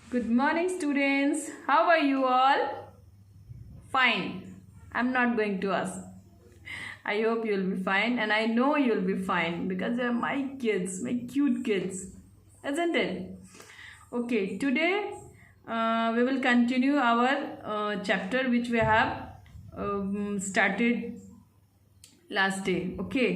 Good morning, students. How are you all? Fine. I'm not going to ask. I hope you'll be fine, and I know you'll be fine because they're my kids, my cute kids, isn't it? Okay, today we will continue our chapter which we have started last day. Okay,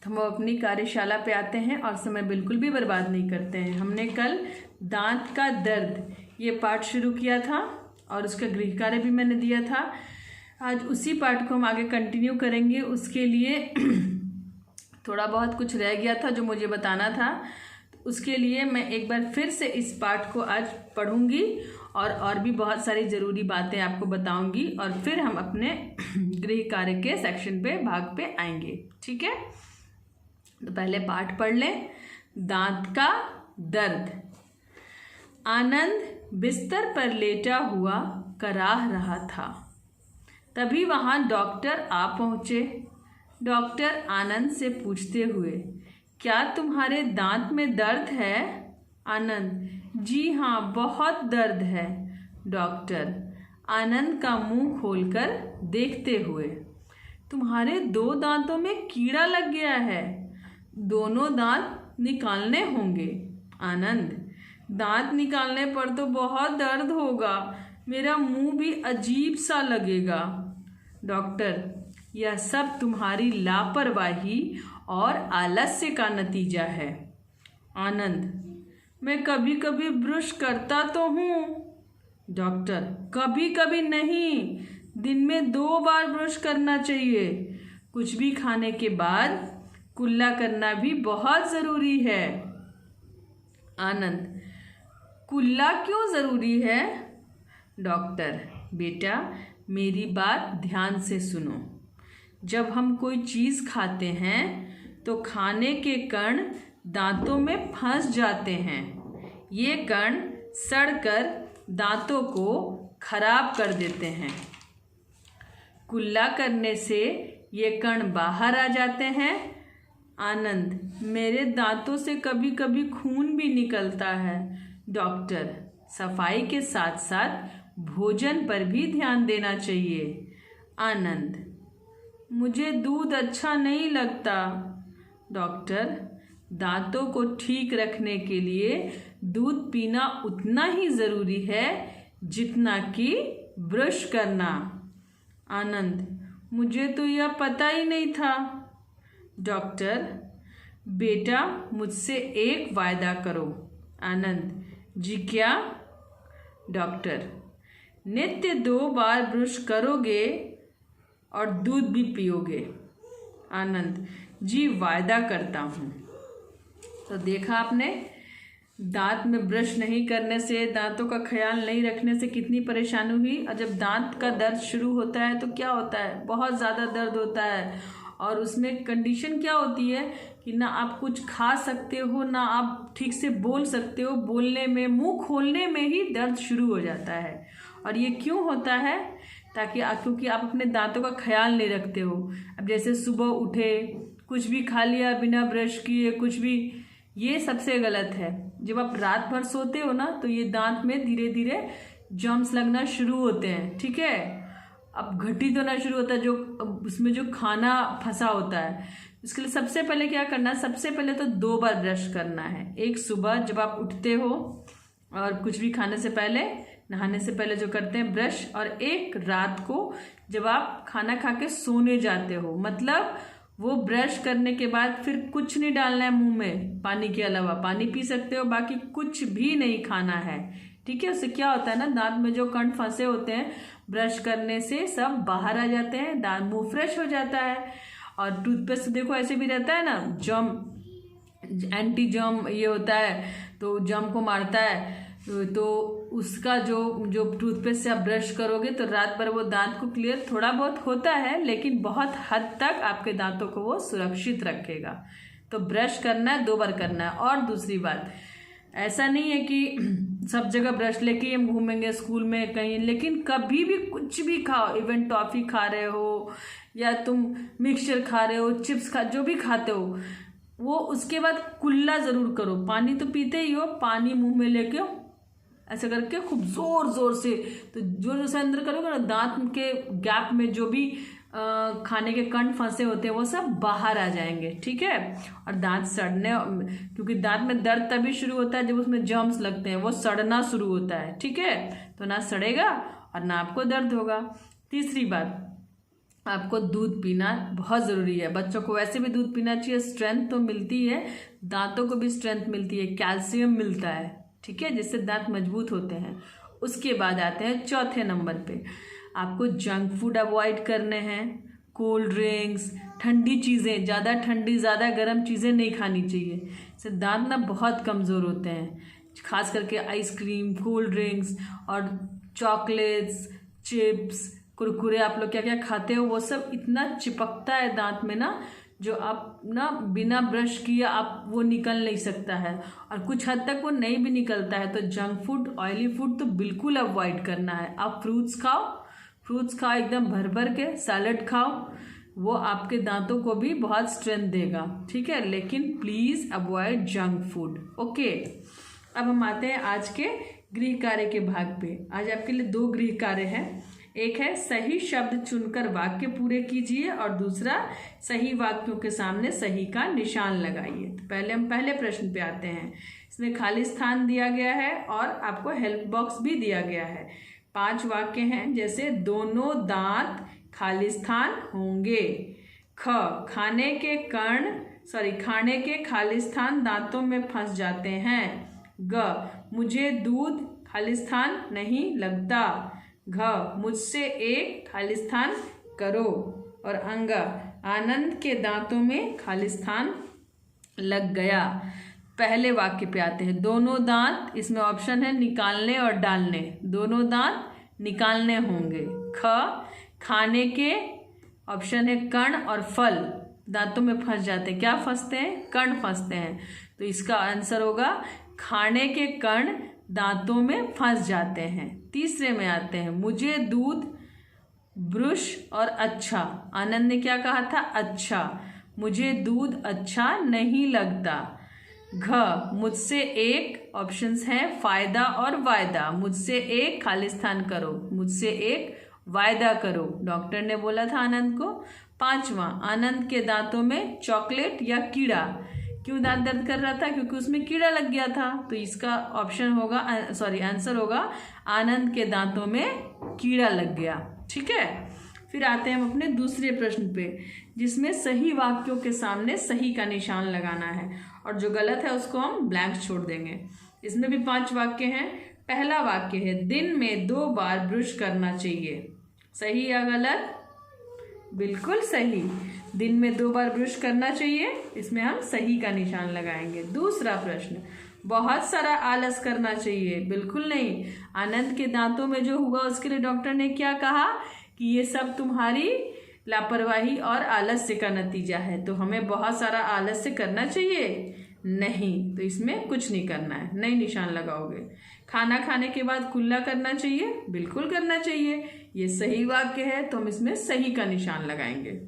तो हम अपनी कार्यशाला पे आते हैं और समय बिल्कुल भी बर्बाद नहीं करते हैं. हमने कल दांत का दर्द ये पार्ट शुरू किया था और उसका गृह कार्य भी मैंने दिया था. आज उसी पार्ट को हम आगे कंटिन्यू करेंगे. उसके लिए थोड़ा बहुत कुछ रह गया था जो मुझे बताना था. उसके लिए मैं एक बार फिर से इस पार्ट को आज पढ़ूंगी और भी बहुत सारी ज़रूरी बातें आपको बताऊंगी और फिर हम अपने गृह कार्य के सेक्शन पे भाग पे आएंगे. ठीक है, तो पहले पाठ पढ़ लें. दांत का दर्द. आनंद बिस्तर पर लेटा हुआ कराह रहा था. तभी वहाँ डॉक्टर आ पहुँचे. डॉक्टर आनंद से पूछते हुए, क्या तुम्हारे दांत में दर्द है? आनंद, जी हाँ, बहुत दर्द है. डॉक्टर आनंद का मुंह खोलकर देखते हुए, तुम्हारे 2 दांतों में कीड़ा लग गया है. दोनों दांत निकालने होंगे. आनंद, दांत निकालने पर तो बहुत दर्द होगा. मेरा मुंह भी अजीब सा लगेगा. डॉक्टर, यह सब तुम्हारी लापरवाही और आलस्य का नतीजा है. आनंद, मैं कभी कभी ब्रश करता तो हूँ. डॉक्टर, कभी कभी नहीं, दिन में 2 बार ब्रश करना चाहिए. कुछ भी खाने के बाद कुल्ला करना भी बहुत ज़रूरी है. आनंद, कुल्ला क्यों ज़रूरी है? डॉक्टर, बेटा मेरी बात ध्यान से सुनो. जब हम कोई चीज़ खाते हैं तो खाने के कण दांतों में फंस जाते हैं. ये कण सड़कर दांतों को खराब कर देते हैं. कुल्ला करने से ये कण बाहर आ जाते हैं. आनंद, मेरे दांतों से कभी कभी खून भी निकलता है. डॉक्टर, सफाई के साथ साथ भोजन पर भी ध्यान देना चाहिए. आनंद, मुझे दूध अच्छा नहीं लगता. डॉक्टर, दांतों को ठीक रखने के लिए दूध पीना उतना ही ज़रूरी है जितना कि ब्रश करना. आनंद, मुझे तो यह पता ही नहीं था. डॉक्टर, बेटा मुझसे एक वायदा करो. आनंद, जी क्या? डॉक्टर, नित्य 2 बार ब्रश करोगे और दूध भी पियोगे. आनंद, जी वायदा करता हूँ. तो देखा आपने, दांत में ब्रश नहीं करने से, दांतों का ख्याल नहीं रखने से कितनी परेशानी हुई. और जब दांत का दर्द शुरू होता है तो क्या होता है, बहुत ज़्यादा दर्द होता है. और उसमें कंडीशन क्या होती है कि ना आप कुछ खा सकते हो, ना आप ठीक से बोल सकते हो. बोलने में, मुंह खोलने में ही दर्द शुरू हो जाता है. और ये क्यों होता है? क्योंकि आप अपने दांतों का ख्याल नहीं रखते हो. अब जैसे सुबह उठे, कुछ भी खा लिया बिना ब्रश किए, कुछ भी, ये सबसे गलत है. जब आप रात भर सोते हो ना तो ये दांत में धीरे धीरे जर्म्स लगना शुरू होते हैं. ठीक है, अब घटित होना शुरू होता है जो उसमें जो खाना फंसा होता है. इसके लिए सबसे पहले क्या करना है? सबसे पहले तो 2 बार ब्रश करना है. एक सुबह जब आप उठते हो और कुछ भी खाने से पहले, नहाने से पहले जो करते हैं ब्रश, और एक रात को जब आप खाना खा के सोने जाते हो. मतलब वो ब्रश करने के बाद फिर कुछ नहीं डालना है मुंह में पानी के अलावा. पानी पी सकते हो, बाकी कुछ भी नहीं खाना है. ठीक है, उससे क्या होता है ना, दांत में जो कण फंसे होते हैं ब्रश करने से सब बाहर आ जाते हैं, दांत मुंह फ्रेश हो जाता है. और टूथपेस्ट देखो ऐसे भी रहता है ना, जर्म, एंटी जर्म ये होता है, तो जर्म को मारता है. तो उसका जो टूथपेस्ट से आप ब्रश करोगे तो रात भर वो दांत को क्लियर थोड़ा बहुत होता है, लेकिन बहुत हद तक आपके दांतों को वो सुरक्षित रखेगा. तो ब्रश करना है, 2 बार करना है. और दूसरी बात, ऐसा नहीं है कि सब जगह ब्रश लेके हम घूमेंगे स्कूल में कहीं, लेकिन कभी भी कुछ भी खाओ, इवन टॉफ़ी खा रहे हो या तुम मिक्सचर खा रहे हो, चिप्स जो भी खाते हो, वो उसके बाद कुल्ला ज़रूर करो. पानी तो पीते ही हो, पानी मुंह में लेके ऐसे करके खूब जोर जोर से, तो जोर जोर से अंदर करोगे ना, दांत के गैप में जो भी खाने के कण फंसे होते हैं वो सब बाहर आ जाएंगे, ठीक है। और दांत सड़ने, क्योंकि दांत में दर्द तभी शुरू होता है जब उसमें जर्म्स लगते हैं, वो सड़ना शुरू होता है, ठीक है। तो ना सड़ेगा और ना आपको दर्द होगा। तीसरी बात, आपको दूध पीना बहुत ज़रूरी है। बच्चों को वैसे भी दूध पीना चाहिए, स्ट्रेंथ तो मिलती है, दांतों को भी स्ट्रेंथ मिलती है, कैल्शियम मिलता है, ठीक है, जिससे दांत मजबूत होते हैं। उसके बाद आते हैं चौथे नंबर पे, आपको जंक फूड अवॉइड करने हैं। कोल्ड ड्रिंक्स, ठंडी चीज़ें, ज़्यादा ठंडी ज़्यादा गर्म चीज़ें नहीं खानी चाहिए, इससे दांत ना बहुत कमज़ोर होते हैं। खास करके आइसक्रीम, कोल्ड ड्रिंक्स और चॉकलेट्स, चिप्स, कुरकुरे, आप लोग क्या क्या खाते हो, वो सब इतना चिपकता है दांत में ना, जो आप ना बिना ब्रश किए आप वो निकल नहीं सकता है, और कुछ हद तक वो नहीं भी निकलता है। तो जंक फूड, ऑयली फूड तो बिल्कुल अवॉइड करना है। आप फ्रूट्स खाओ एकदम भर भर के, सैलड खाओ, वो आपके दांतों को भी बहुत स्ट्रेंथ देगा, ठीक है। लेकिन please avoid junk food, okay. अब हम आते हैं आज के गृह कार्य के भाग पे। आज आपके लिए 2 गृह कार्य हैं। एक है सही शब्द चुनकर वाक्य पूरे कीजिए, और दूसरा सही वाक्यों के सामने सही का निशान लगाइए। तो पहले हम पहले प्रश्न पे आते हैं। इसमें खाली स्थान दिया गया है और आपको हेल्प बॉक्स भी दिया गया है। 5 वाक्य हैं, जैसे दोनों दांत खाली स्थान होंगे। खाने के खाली स्थान दांतों में फंस जाते हैं। मुझे दूध खाली स्थान नहीं लगता। मुझसे एक खाली स्थान करो। और आनंद के दांतों में खाली स्थान लग गया। पहले वाक्य पे आते हैं, दोनों दांत, इसमें ऑप्शन है निकालने और डालने, दोनों दांत निकालने होंगे। खाने के, ऑप्शन है कण और फल, दांतों में फंस जाते हैं। क्या फंसते हैं? कण फंसते हैं। तो इसका आंसर होगा खाने के कण दांतों में फंस जाते हैं। तीसरे में आते हैं, मुझे दूध, ब्रुश और अच्छा। आनंद ने क्या कहा था? अच्छा। मुझे दूध अच्छा नहीं लगता। मुझसे एक, ऑप्शंस हैं फायदा और वायदा। मुझसे एक खाली स्थान करो, मुझसे एक वायदा करो, डॉक्टर ने बोला था आनंद को। 5वां, आनंद के दांतों में चॉकलेट या कीड़ा। क्यों दांत दर्द कर रहा था? क्योंकि उसमें कीड़ा लग गया था। तो इसका ऑप्शन होगा, आंसर होगा आनंद के दांतों में कीड़ा लग गया, ठीक है। फिर आते हैं हम अपने दूसरे प्रश्न पे, जिसमें सही वाक्यों के सामने सही का निशान लगाना है, और जो गलत है उसको हम ब्लैंक छोड़ देंगे। इसमें भी 5 वाक्य हैं। पहला वाक्य है, दिन में 2 बार ब्रश करना चाहिए। सही या गलत? बिल्कुल सही, दिन में 2 बार ब्रश करना चाहिए, इसमें हम सही का निशान लगाएंगे। दूसरा प्रश्न, बहुत सारा आलस करना चाहिए। बिल्कुल नहीं, आनंद के दांतों में जो हुआ उसके लिए डॉक्टर ने क्या कहा कि ये सब तुम्हारी लापरवाही और आलस्य का नतीजा है, तो हमें बहुत सारा आलस्य करना चाहिए नहीं, तो इसमें कुछ नहीं करना है, नहीं निशान लगाओगे। खाना खाने के बाद कुल्ला करना चाहिए, बिल्कुल करना चाहिए, ये सही वाक्य है, तो हम इसमें सही का निशान लगाएंगे।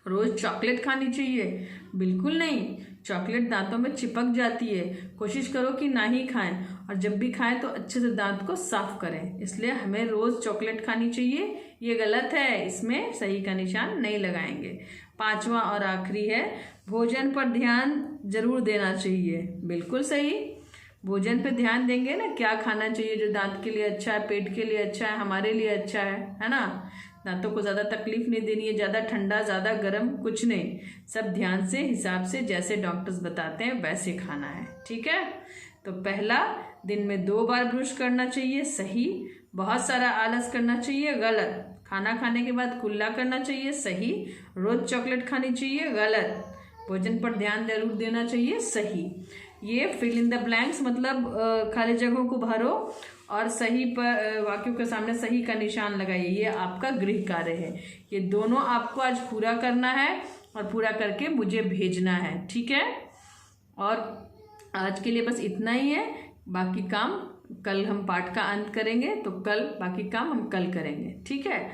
रोज चॉकलेट खानी चाहिए, बिल्कुल नहीं, चॉकलेट दांतों में चिपक जाती है, कोशिश करो कि ना ही खाएं, और जब भी खाएं तो अच्छे से दांत को साफ करें, इसलिए हमें रोज चॉकलेट खानी चाहिए, ये गलत है, इसमें सही का निशान नहीं लगाएंगे। 5वां और आखिरी है, भोजन पर ध्यान जरूर देना चाहिए। बिल्कुल सही, भोजन पे ध्यान देंगे ना, क्या खाना चाहिए जो दांत के लिए अच्छा है, पेट के लिए अच्छा है, हमारे लिए अच्छा है ना। दांतों को ज़्यादा तकलीफ नहीं देनी है, ज़्यादा ठंडा ज़्यादा गर्म कुछ नहीं, सब ध्यान से हिसाब से जैसे डॉक्टर्स बताते हैं वैसे खाना है, ठीक है। तो पहला, दिन में 2 बार ब्रश करना चाहिए, सही। बहुत सारा आलस करना चाहिए, गलत। खाना खाने के बाद कुल्ला करना चाहिए, सही। रोज चॉकलेट खानी चाहिए, गलत। भोजन पर ध्यान जरूर देना चाहिए, सही। ये फिल इन द ब्लैंक्स, मतलब खाली जगहों को भरो और सही पर वाक्यों के सामने सही का निशान लगाइए, ये आपका गृह कार्य है। ये दोनों आपको आज पूरा करना है और पूरा करके मुझे भेजना है, ठीक है। और आज के लिए बस इतना ही है, बाकी काम कल हम पाठ का अंत करेंगे, तो कल बाकी काम हम कल करेंगे, ठीक है।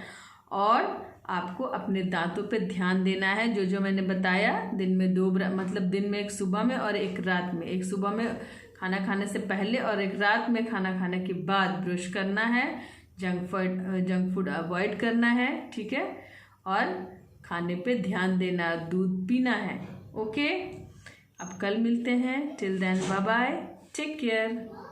और आपको अपने दांतों पे ध्यान देना है, जो जो मैंने बताया, दिन में 2 मतलब दिन में एक सुबह में और एक रात में। एक सुबह में खाना खाने से पहले और एक रात में खाना खाने के बाद ब्रश करना है, जंक फूड अवॉइड करना है, ठीक है, और खाने पे ध्यान देना, दूध पीना है। ओके, अब कल मिलते हैं। Till then bye bye, take care.